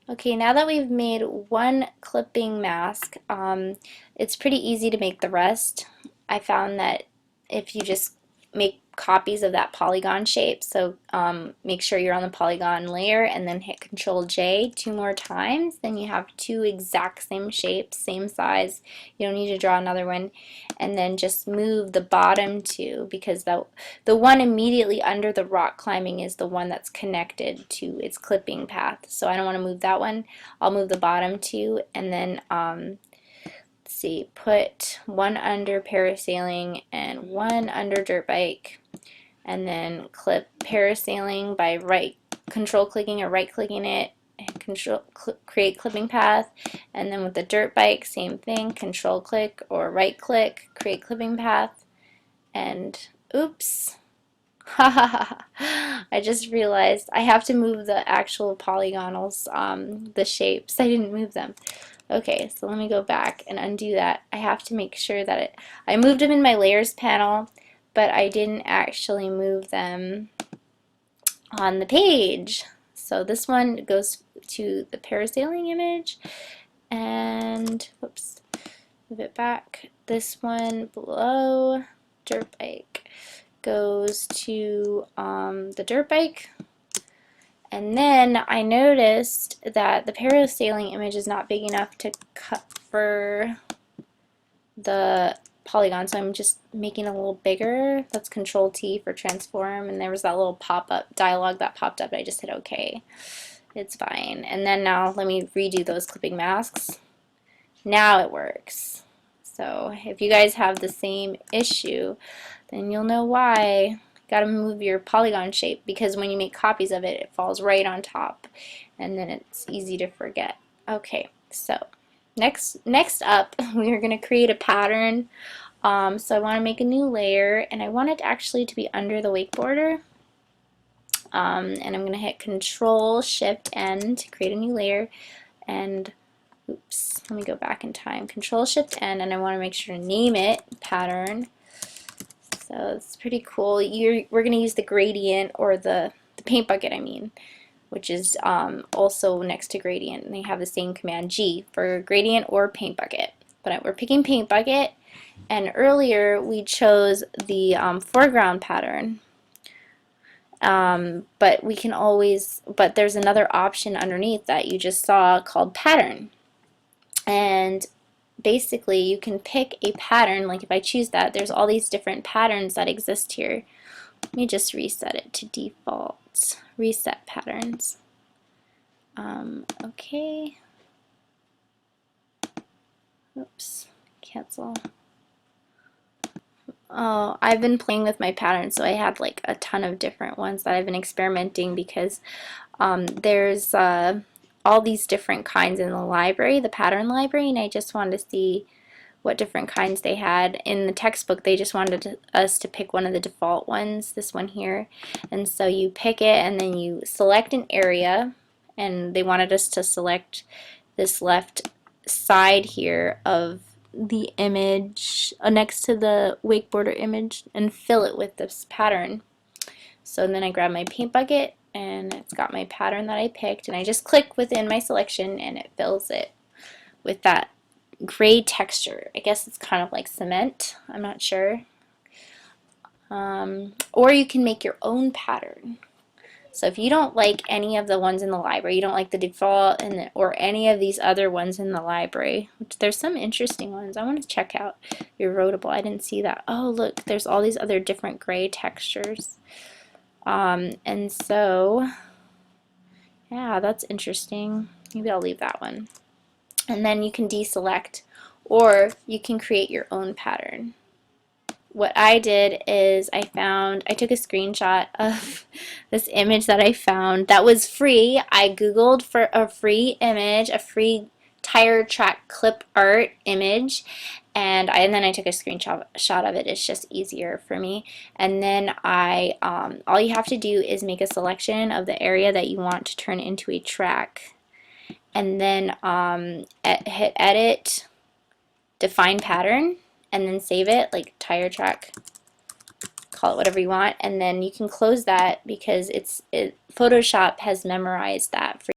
Okay, now that we've made one clipping mask, it's pretty easy to make the rest. I found that if you just make copies of that polygon shape, so make sure you're on the polygon layer and then hit Control J 2 more times, then you have two exact same shapes, same size. You don't need to draw another one. And then just move the bottom two, because the one immediately under the rock climbing is the one that's connected to its clipping path. So I don't want to move that one. I'll move the bottom two, and then let's see, put one under parasailing and one under dirt bike, and then clip parasailing by control clicking or right clicking it, and create clipping path. And then with the dirt bike, same thing, control click or right click, create clipping path. And oops, I just realized I have to move the actual polygonals, the shapes. I didn't move them. Okay, so let me go back and undo that. I have to make sure that I moved them in my layers panel, but I didn't actually move them on the page. So this one goes to the parasailing image, and whoops, move it back. This one below dirt bike goes to the dirt bike. And then I noticed that the parasailing image is not big enough to cover the polygon, so I'm just making it a little bigger. That's Control T for transform, and there was that little pop-up dialog that popped up. I just hit OK. It's fine. And then now let me redo those clipping masks. Now it works. So if you guys have the same issue, then you'll know why. Got to move your polygon shape, because when you make copies of it, it falls right on top, and then it's easy to forget. Okay, so next up, we are going to create a pattern. So I want to make a new layer, and I want it actually to be under the wakeboarder. And I'm going to hit Control Shift N to create a new layer, and oops, let me go back in time. Control Shift N, and I want to make sure to name it pattern. So it's pretty cool. We're going to use the gradient, or the paint bucket, I mean, which is also next to gradient. And they have the same command, G, for gradient or paint bucket. But we're picking paint bucket, and earlier we chose the foreground pattern. But we can always, but there's another option underneath that you just saw called pattern. And basically you can pick a pattern. Like if I choose that, there's all these different patterns that exist here. Let me just reset it to default. Reset patterns. Okay. Oops. Cancel. Oh, I've been playing with my patterns, so I had like a ton of different ones that I've been experimenting, because there's all these different kinds in the library, the pattern library, and I just wanted to see what different kinds they had. In the textbook, they just wanted us to pick one of the default ones, this one here. And so you pick it, and then you select an area, and they wanted us to select this left side here of the image next to the wakeboarder image and fill it with this pattern. So then I grab my paint bucket, and it's got my pattern that I picked, and I just click within my selection, and it fills it with that gray texture. I guess it's kind of like cement, I'm not sure. Or you can make your own pattern. So if you don't like any of the ones in the library, you don't like the default or any of these other ones in the library, which there's some interesting ones. I want to check out your Roadable. I didn't see that. Oh, look, there's all these other different gray textures. And so, yeah, that's interesting. Maybe I'll leave that one. And then you can deselect, or you can create your own pattern. What I did is I took a screenshot of this image that I found that was free. I googled for a free image, a free tire track clip art image, and then I took a screenshot of it. It's just easier for me. And then all you have to do is make a selection of the area that you want to turn into a track, and then hit edit, define pattern, and then save it, like tire track, call it whatever you want, and then you can close that, because Photoshop has memorized that for